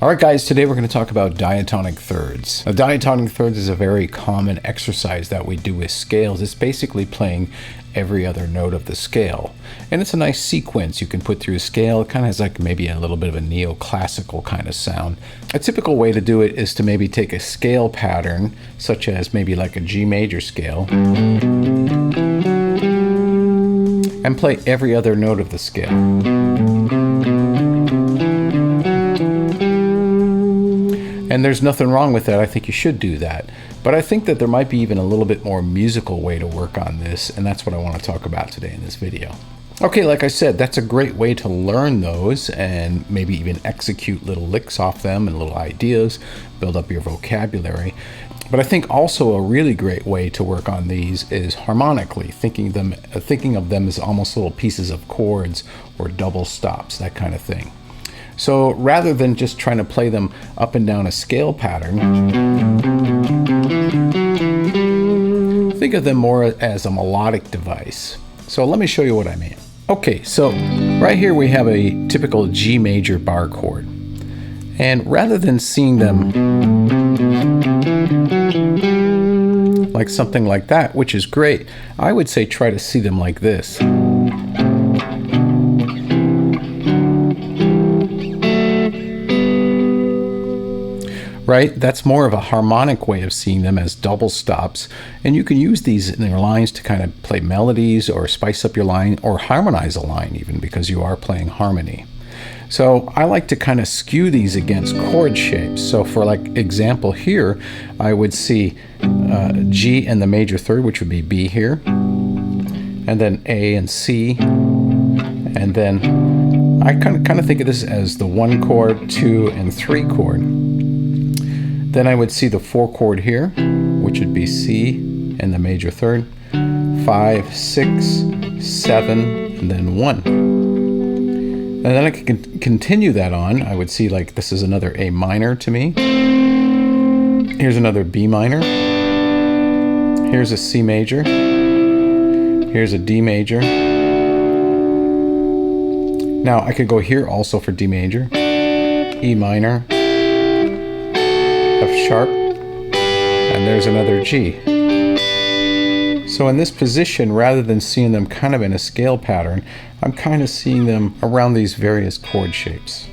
Alright guys, today we're going to talk about diatonic thirds. Now, diatonic thirds is a very common exercise that we do with scales. It's basically playing every other note of the scale. And it's a nice sequence you can put through a scale. It kind of has like maybe a little bit of a neoclassical kind of sound. A typical way to do it is to maybe take a scale pattern, such as maybe like a G major scale, and play every other note of the scale. And there's nothing wrong with that. I think you should do that. But I think that there might be even a little bit more musical way to work on this, and that's what I want to talk about today in this video. Okay, like I said, that's a great way to learn those and maybe even execute little licks off them and little ideas, build up your vocabulary. But I think also a really great way to work on these is harmonically, thinking of them as almost little pieces of chords or double stops, that kind of thing. So rather than just trying to play them up and down a scale pattern, think of them more as a melodic device. So let me show you what I mean. Okay, so right here we have a typical G major bar chord. And rather than seeing them like something like that, which is great, I would say try to see them like this. Right? That's more of a harmonic way of seeing them as double stops, and you can use these in your lines to kind of play melodies or spice up your line or harmonize a line even, because you are playing harmony. So I like to kind of skew these against chord shapes. So for like example here, I would see G in the major third, which would be B here, and then A and C, and then I kind of think of this as the 1 chord, 2, and 3 chord. Then I would see the 4 chord here, which would be C in the major third, 5, 6, 7, and then 1. And then I can continue that on. I would see like this is another A minor to me. Here's another B minor. Here's a C major. Here's a D major. Now I could go here also for D major, E minor, F sharp, and there's another G. So in this position, rather than seeing them kind of in a scale pattern, I'm kind of seeing them around these various chord shapes.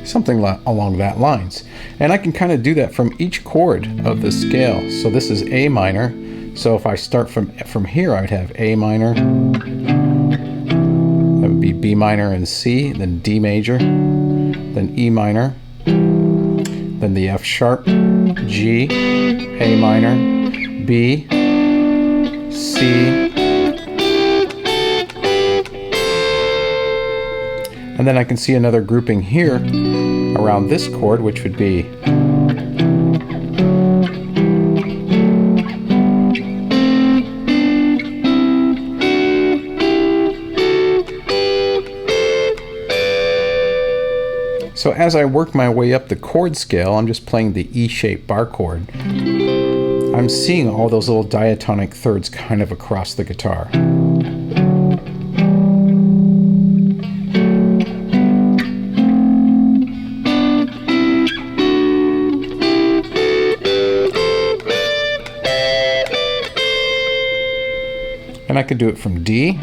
Something along that lines. And I can kind of do that from each chord of the scale. So this is A minor. So if I start from here, I would have A minor, that would be B minor and C, then D major, then E minor, then the F sharp, G, A minor, B, C, and then I can see another grouping here around this chord, which would be So as I work my way up the chord scale, I'm just playing the E-shaped bar chord. I'm seeing all those little diatonic thirds kind of across the guitar. And I could do it from D.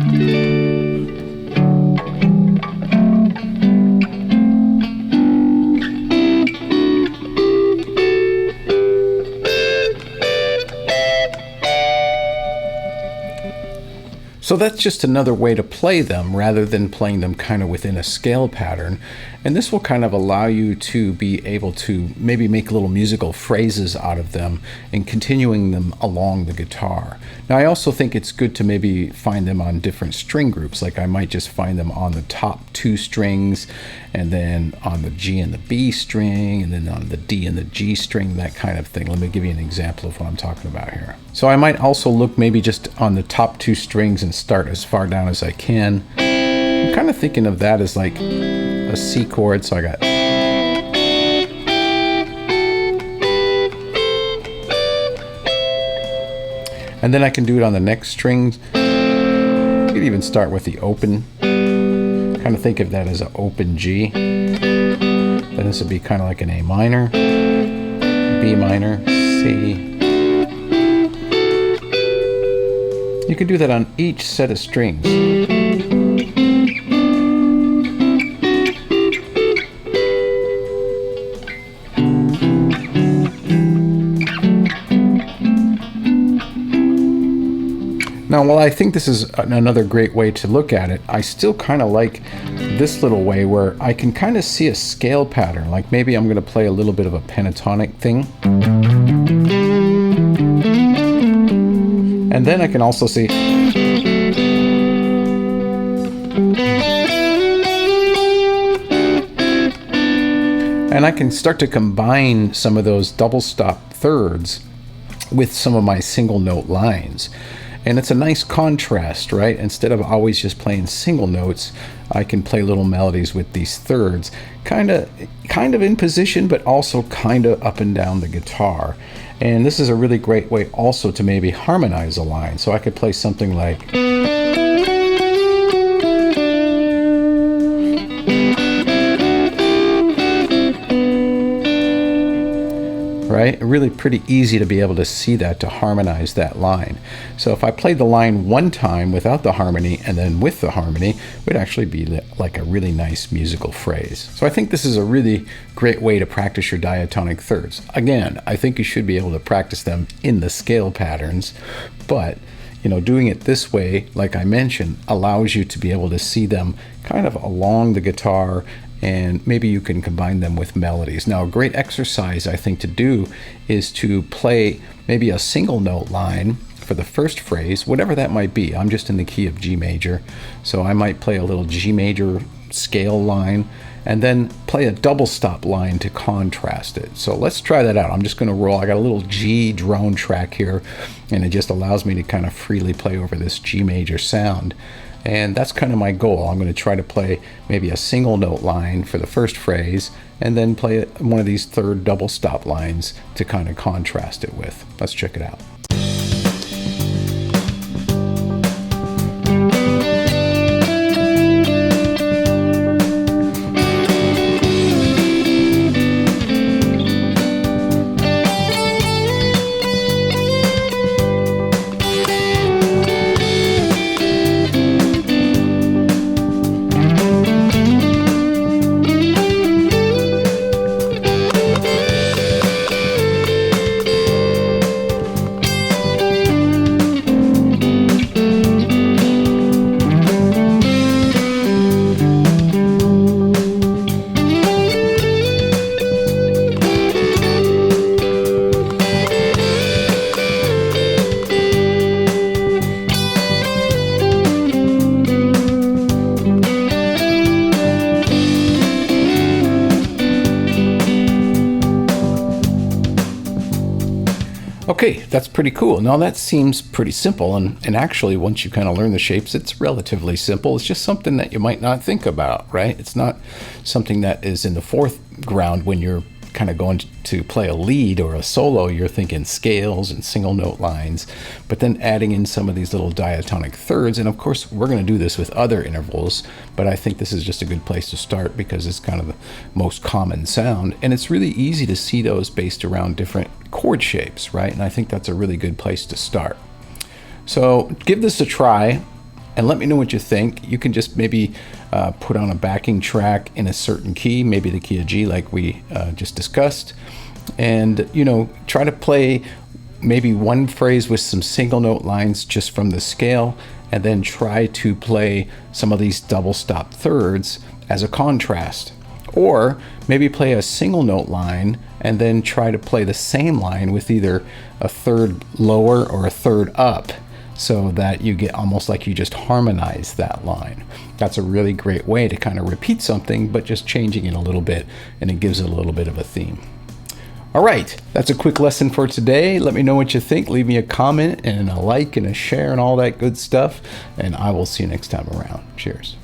So that's just another way to play them rather than playing them kind of within a scale pattern. And this will kind of allow you to be able to maybe make little musical phrases out of them and continuing them along the guitar. Now I also think it's good to maybe find them on different string groups. Like I might just find them on the top 2 strings, and then on the G and the B string, and then on the D and the G string, that kind of thing. Let me give you an example of what I'm talking about here. So I might also look maybe just on the top 2 strings and start as far down as I can. I'm kind of thinking of that as like a C chord, so I got And then I can do it on the next strings. You could even start with the open. Kind of think of that as an open G. Then this would be kind of like an A minor, B minor, C. You can do that on each set of strings. Now, while I think this is another great way to look at it, I still kind of like this little way where I can kind of see a scale pattern. Like maybe I'm going to play a little bit of a pentatonic thing. And then I can also see. And I can start to combine some of those double stop thirds with some of my single note lines. And it's a nice contrast, right? Instead of always just playing single notes, I can play little melodies with these thirds, kind of in position, but also kind of up and down the guitar. And this is a really great way also to maybe harmonize a line. So I could play something like, right? Really pretty easy to be able to see that, to harmonize that line. So if I played the line one time without the harmony and then with the harmony, it would actually be like a really nice musical phrase. So I think this is a really great way to practice your diatonic thirds. Again, I think you should be able to practice them in the scale patterns, but you know, doing it this way, like I mentioned, allows you to be able to see them kind of along the guitar, and maybe you can combine them with melodies. Now, a great exercise I think to do is to play maybe a single note line for the first phrase, whatever that might be. I'm just in the key of G major, so I might play a little G major scale line and then play a double stop line to contrast it. So let's try that out. I'm just going to roll. I got a little G drone track here, and it just allows me to kind of freely play over this G major sound. And that's kind of my goal. I'm going to try to play maybe a single note line for the first phrase and then play one of these third double stop lines to kind of contrast it with. Let's check it out. Okay, that's pretty cool. Now that seems pretty simple, and actually once you kind of learn the shapes, it's relatively simple. It's just something that you might not think about, right? It's not something that is in the foreground when you're kind of going to play a lead or a solo. You're thinking scales and single note lines, but then adding in some of these little diatonic thirds. And of course, we're going to do this with other intervals, but I think this is just a good place to start because it's kind of the most common sound. And it's really easy to see those based around different chord shapes, right? And I think that's a really good place to start. So give this a try and let me know what you think. You can just maybe put on a backing track in a certain key, maybe the key of G like we just discussed, and you know, try to play maybe one phrase with some single note lines just from the scale, and then try to play some of these double stop thirds as a contrast. Or maybe play a single note line and then try to play the same line with either a third lower or a third up, so that you get almost like you just harmonize that line. That's a really great way to kind of repeat something, but just changing it a little bit, and it gives it a little bit of a theme. All right, that's a quick lesson for today. Let me know what you think. Leave me a comment and a like and a share and all that good stuff, and I will see you next time around. Cheers.